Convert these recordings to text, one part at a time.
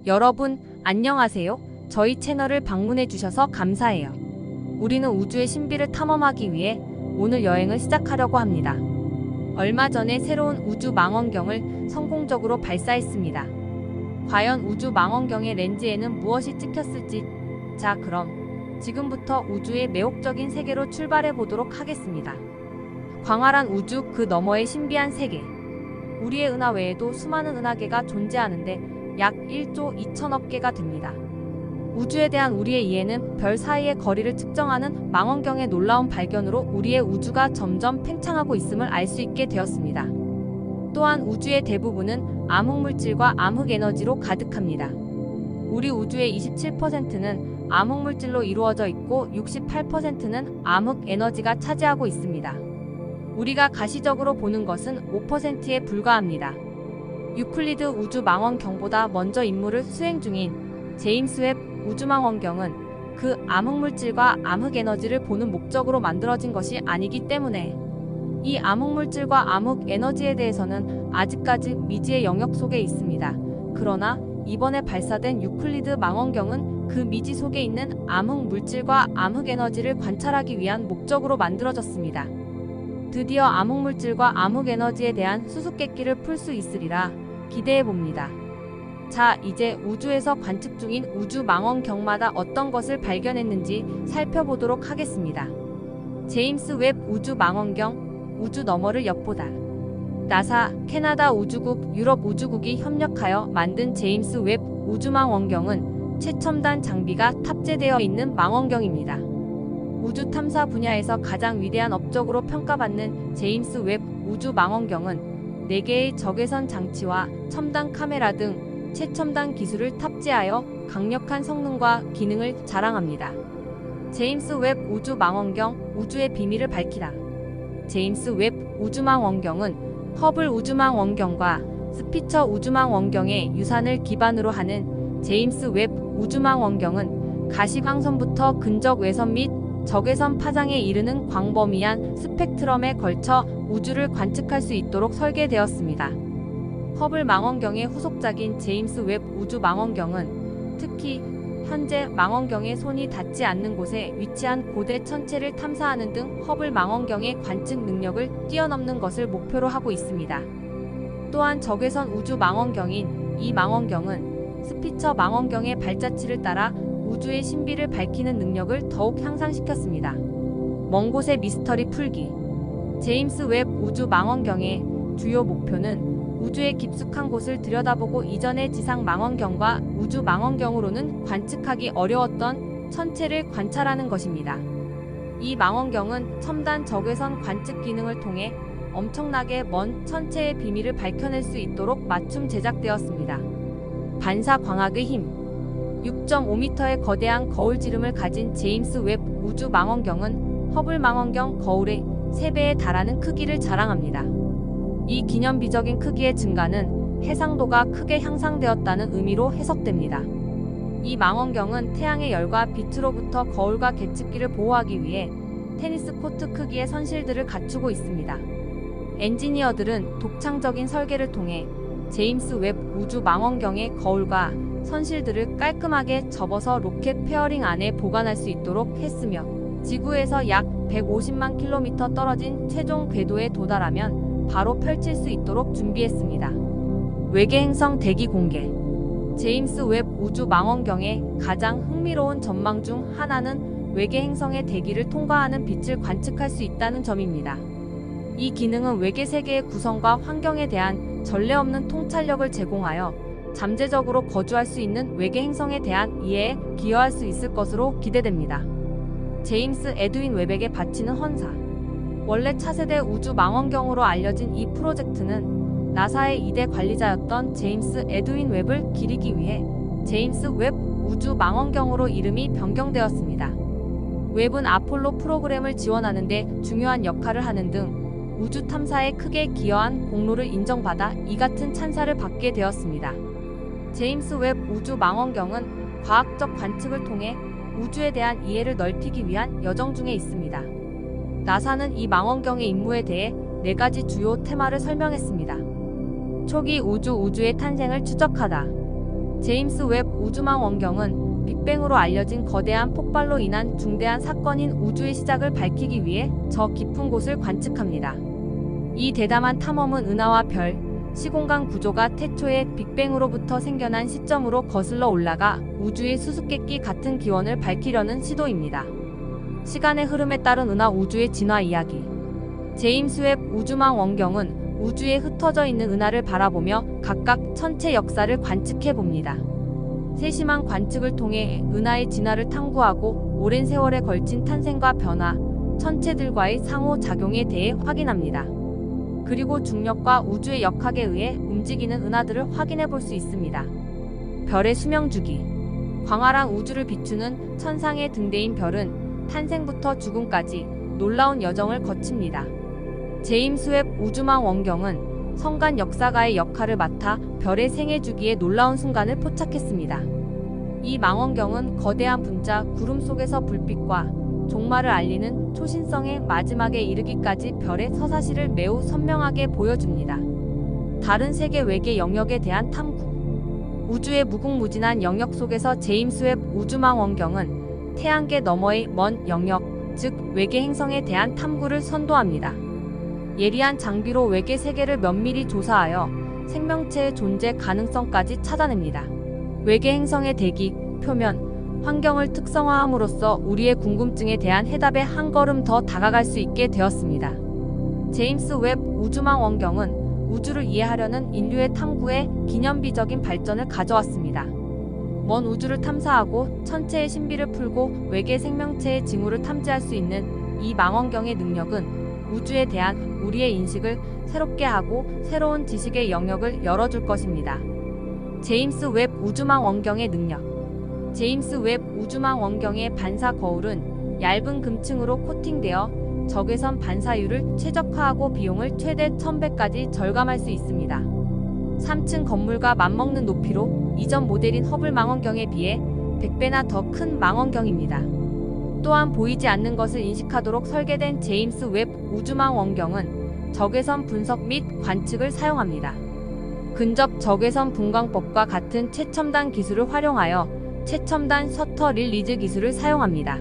여러분, 안녕하세요. 저희 채널을 방문해 주셔서 감사해요. 우리는 우주의 신비를 탐험하기 위해 오늘 여행을 시작하려고 합니다. 얼마 전에 새로운 우주 망원경을 성공적으로 발사했습니다. 과연 우주 망원경의 렌즈에는 무엇이 찍혔을지? 자, 그럼 지금부터 우주의 매혹적인 세계로 출발해 보도록 하겠습니다. 광활한 우주 그 너머의 신비한 세계. 우리의 은하 외에도 수많은 은하계가 존재하는데 약 1조 2천억 개가 됩니다. 우주에 대한 우리의 이해는 별 사이의 거리를 측정하는 망원경의 놀라운 발견으로 우리의 우주가 점점 팽창하고 있음을 알 수 있게 되었습니다. 또한 우주의 대부분은 암흑물질과 암흑에너지로 가득합니다. 우리 우주의 27%는 암흑물질로 이루어져 있고 68%는 암흑에너지가 차지하고 있습니다. 우리가 가시적으로 보는 것은 5%에 불과합니다. 유클리드 우주 망원경보다 먼저 임무를 수행 중인 제임스 웹 우주망원경은 그 암흑물질과 암흑에너지를 보는 목적으로 만들어진 것이 아니기 때문에 이 암흑물질과 암흑에너지에 대해서는 아직까지 미지의 영역 속에 있습니다. 그러나 이번에 발사된 유클리드 망원경은 그 미지 속에 있는 암흑물질과 암흑에너지를 관찰하기 위한 목적으로 만들어졌습니다. 드디어 암흑물질과 암흑에너지에 대한 수수께끼를 풀 수 있으리라 기대해봅니다. 자, 이제 우주에서 관측 중인 우주 망원경마다 어떤 것을 발견했는지 살펴보도록 하겠습니다. 제임스 웹 우주 망원경, 우주 너머를 엿보다. 나사, 캐나다 우주국, 유럽 우주국이 협력하여 만든 제임스 웹 우주망원경은 최첨단 장비가 탑재되어 있는 망원경입니다. 우주 탐사 분야에서 가장 위대한 업적으로 평가받는 제임스 웹 우주 망원경은 4개의 적외선 장치와 첨단 카메라 등 최첨단 기술을 탑재하여 강력한 성능과 기능을 자랑합니다. 제임스 웹 우주 망원경, 우주의 비밀을 밝히다. 제임스 웹 우주망원경은 허블 우주망원경과 스피처 우주망원경의 유산을 기반으로 하는 제임스 웹 우주망원경은 가시광선부터 근적 외선 및 적외선 파장에 이르는 광범위한 스펙트럼에 걸쳐 우주를 관측할 수 있도록 설계되었습니다. 허블 망원경의 후속작인 제임스 웹 우주 망원경은 특히 현재 망원경의 손이 닿지 않는 곳에 위치한 고대 천체를 탐사하는 등 허블 망원경의 관측 능력을 뛰어넘는 것을 목표로 하고 있습니다. 또한 적외선 우주 망원경인 이 망원경은 스피처 망원경의 발자취를 따라 우주의 신비를 밝히는 능력을 더욱 향상시켰습니다. 먼 곳의 미스터리 풀기. 제임스 웹 우주 망원경의 주요 목표는 우주의 깊숙한 곳을 들여다보고 이전의 지상 망원경과 우주 망원경으로는 관측하기 어려웠던 천체를 관찰하는 것입니다. 이 망원경은 첨단 적외선 관측 기능을 통해 엄청나게 먼 천체의 비밀을 밝혀낼 수 있도록 맞춤 제작되었습니다. 반사 광학의 힘. 6.5m의 거대한 거울 지름을 가진 제임스 웹 우주 망원경은 허블 망원경 거울의 3배에 달하는 크기를 자랑합니다. 이 기념비적인 크기의 증가는 해상도가 크게 향상되었다는 의미로 해석됩니다. 이 망원경은 태양의 열과 빛으로부터 거울과 계측기를 보호하기 위해 테니스 코트 크기의 선실들을 갖추고 있습니다. 엔지니어들은 독창적인 설계를 통해 제임스 웹 우주 망원경의 거울과 선실들을 깔끔하게 접어서 로켓 페어링 안에 보관할 수 있도록 했으며 지구에서 약 150만 킬로미터 떨어진 최종 궤도에 도달하면 바로 펼칠 수 있도록 준비했습니다. 외계 행성 대기 공개. 제임스 웹 우주 망원경의 가장 흥미로운 전망 중 하나는 외계 행성의 대기를 통과하는 빛을 관측할 수 있다는 점입니다. 이 기능은 외계 세계의 구성과 환경에 대한 전례 없는 통찰력을 제공하여 잠재적으로 거주할 수 있는 외계 행성에 대한 이해에 기여할 수 있을 것으로 기대됩니다. 제임스 에드윈 웹에게 바치는 헌사. 원래 차세대 우주 망원경으로 알려진 이 프로젝트는 나사의 2대 관리자였던 제임스 에드윈 웹을 기리기 위해 제임스 웹 우주 망원경으로 이름이 변경되었습니다. 웹은 아폴로 프로그램을 지원하는 데 중요한 역할을 하는 등 우주 탐사에 크게 기여한 공로를 인정받아 이 같은 찬사를 받게 되었습니다. 제임스 웹 우주 망원경은 과학적 관측을 통해 우주에 대한 이해를 넓히기 위한 여정 중에 있습니다. 나사는 이 망원경의 임무에 대해 4가지 주요 테마를 설명했습니다. 초기 우주의 탄생을 추적하다. 제임스 웹 우주망 원경은 빅뱅으로 알려진 거대한 폭발로 인한 중대한 사건인 우주의 시작을 밝히기 위해 저 깊은 곳을 관측합니다. 이 대담한 탐험은 은하와 별, 시공간 구조가 태초에 빅뱅으로부터 생겨난 시점으로 거슬러 올라가 우주의 수수께끼 같은 기원을 밝히려는 시도입니다. 시간의 흐름에 따른 은하 우주의 진화 이야기. 제임스 웹 우주망 원경은 우주에 흩어져 있는 은하를 바라보며 각각 천체 역사를 관측해 봅니다. 세심한 관측을 통해 은하의 진화를 탐구하고 오랜 세월에 걸친 탄생과 변화, 천체들과의 상호작용에 대해 확인합니다. 그리고 중력과 우주의 역학에 의해 움직이는 은하들을 확인해 볼 수 있습니다. 별의 수명주기. 광활한 우주를 비추는 천상의 등대인 별은 탄생부터 죽음까지 놀라운 여정을 거칩니다. 제임스 웹 우주망 원경은 성간 역사가의 역할을 맡아 별의 생애 주기의 놀라운 순간을 포착했습니다. 이 망원경은 거대한 분자 구름 속에서 불빛과 종말을 알리는 초신성의 마지막에 이르기까지 별의 서사시를 매우 선명하게 보여줍니다. 다른 세계 외계 영역에 대한 탐구. 우주의 무궁무진한 영역 속에서 제임스 웹 우주망 원경은 태양계 너머의 먼 영역, 즉 외계 행성에 대한 탐구를 선도합니다. 예리한 장비로 외계 세계를 면밀히 조사하여 생명체의 존재 가능성까지 찾아냅니다. 외계 행성의 대기, 표면, 환경을 특성화함으로써 우리의 궁금증에 대한 해답에 한 걸음 더 다가갈 수 있게 되었습니다. 제임스 웹 우주망 원경은 우주를 이해하려는 인류의 탐구에 기념비적인 발전을 가져왔습니다. 먼 우주를 탐사하고 천체의 신비를 풀고 외계 생명체의 징후를 탐지할 수 있는 이 망원경의 능력은 우주에 대한 우리의 인식을 새롭게 하고 새로운 지식의 영역을 열어줄 것입니다. 제임스 웹 우주망 원경의 능력. 제임스 웹 우주망 원경의 반사 거울은 얇은 금층으로 코팅되어 적외선 반사율을 최적화하고 비용을 최대 1000배까지 절감할 수 있습니다. 3층 건물과 맞먹는 높이로 이전 모델인 허블 망원경에 비해 100배나 더 큰 망원경입니다. 또한 보이지 않는 것을 인식하도록 설계된 제임스 웹 우주망 원경은 적외선 분석 및 관측을 사용합니다. 근접 적외선 분광법과 같은 최첨단 기술을 활용하여 최첨단 셔터 릴리즈 기술을 사용합니다.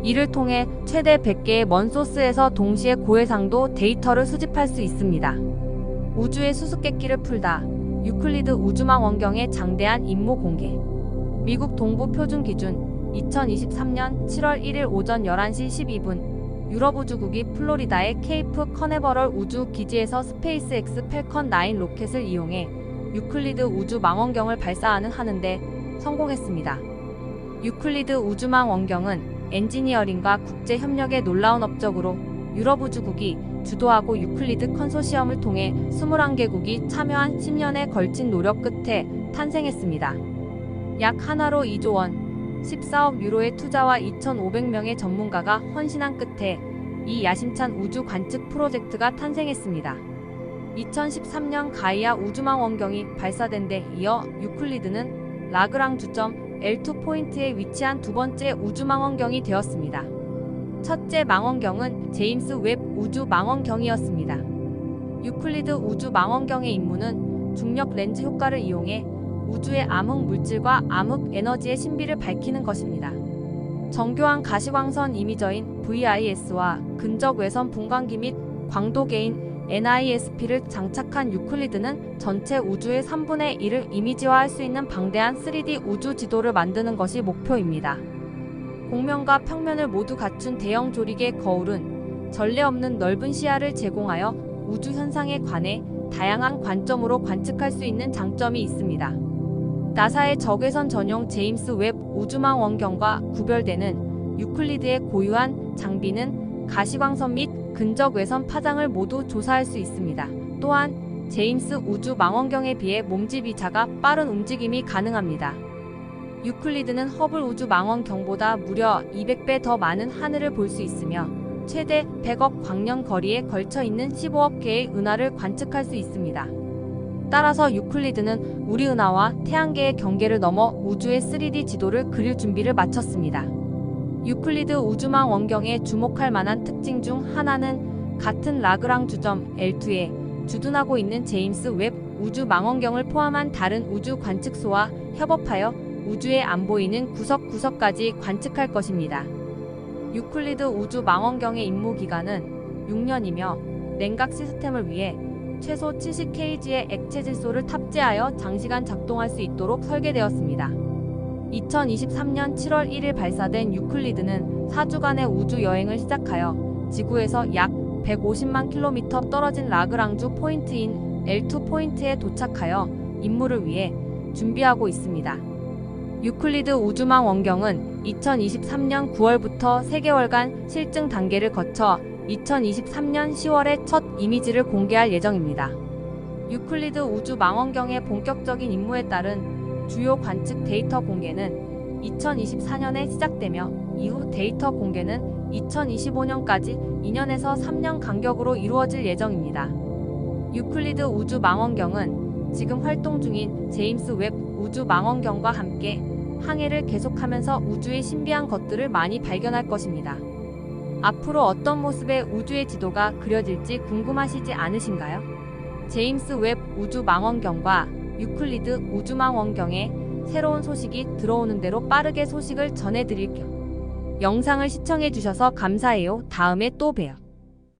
이를 통해 최대 100개의 먼 소스에서 동시에 고해상도 데이터를 수집할 수 있습니다. 우주의 수수께끼를 풀다. 유클리드 우주망 원경의 장대한 임무 공개. 미국 동부 표준 기준 2023년 7월 1일 오전 11시 12분 유럽 우주국이 플로리다의 케이프 커네버럴 우주 기지에서 스페이스X 팰컨 9 로켓을 이용해 유클리드 우주 망원경을 발사하는 하는데 성공했습니다. 유클리드 우주망 원경은 엔지니어링과 국제 협력의 놀라운 업적으로 유럽 우주국이 주도하고 유클리드 컨소시엄을 통해 21개국이 참여한 10년에 걸친 노력 끝에 탄생했습니다. 약 하나로 2조 원, 14억 유로의 투자와 2,500명의 전문가가 헌신한 끝에 이 야심찬 우주 관측 프로젝트가 탄생했습니다. 2013년 가이아 우주망 원경이 발사된 데 이어 유클리드는 라그랑주점 L2 포인트에 위치한 두 번째 우주망 원경이 되었습니다. 첫째 망원경은 제임스 웹 우주 망원경이었습니다. 유클리드 우주 망원경의 임무는 중력 렌즈 효과를 이용해 우주의 암흑 물질과 암흑 에너지의 신비를 밝히는 것입니다. 정교한 가시광선 이미저인 VIS와 근적 외선 분광기 및 광도계인 NISP를 장착한 유클리드는 전체 우주의 3분의 1을 이미지화할 수 있는 방대한 3D 우주 지도를 만드는 것이 목표입니다. 곡면과 평면을 모두 갖춘 대형 조리개 거울은 전례 없는 넓은 시야를 제공하여 우주 현상에 관해 다양한 관점으로 관측할 수 있는 장점이 있습니다. 나사의 적외선 전용 제임스 웹 우주망 원경과 구별되는 유클리드의 고유한 장비는 가시광선 및 근적 외선 파장을 모두 조사할 수 있습니다. 또한 제임스 우주 망원경에 비해 몸집이 작아 빠른 움직임이 가능합니다. 유클리드는 허블 우주 망원경보다 무려 200배 더 많은 하늘을 볼 수 있으며 최대 100억 광년 거리에 걸쳐 있는 15억 개의 은하를 관측할 수 있습니다. 따라서 유클리드는 우리 은하와 태양계의 경계를 넘어 우주의 3D 지도를 그릴 준비를 마쳤습니다. 유클리드 우주망 원경에 주목할 만한 특징 중 하나는 같은 라그랑 주점 L2에 주둔하고 있는 제임스 웹 우주 망원경을 포함한 다른 우주 관측소와 협업하여 우주에 안 보이는 구석구석까지 관측할 것입니다. 유클리드 우주 망원경의 임무 기간은 6년이며 냉각 시스템을 위해 최소 70kg의 액체 질소를 탑재하여 장시간 작동할 수 있도록 설계되었습니다. 2023년 7월 1일 발사된 유클리드는 4주간의 우주 여행을 시작하여 지구에서 약 150만 킬로미터 떨어진 라그랑주 포인트인 L2 포인트에 도착하여 임무를 위해 준비하고 있습니다. 유클리드 우주망 원경은 2023년 9월부터 3개월간 실증 단계를 거쳐 2023년 10월에 첫 이미지를 공개할 예정입니다. 유클리드 우주 망원경의 본격적인 임무에 따른 주요 관측 데이터 공개는 2024년에 시작되며 이후 데이터 공개는 2025년까지 2년에서 3년 간격으로 이루어질 예정입니다. 유클리드 우주 망원경은 지금 활동 중인 제임스 웹 우주 망원경과 함께 항해를 계속하면서 우주의 신비한 것들을 많이 발견할 것입니다. 앞으로 어떤 모습의 우주의 지도가 그려질지 궁금하시지 않으신가요? 제임스 웹 우주 망원경과 유클리드 우주 망원경에 새로운 소식이 들어오는 대로 빠르게 소식을 전해드릴게요. 영상을 시청해주셔서 감사해요. 다음에 또 봬요.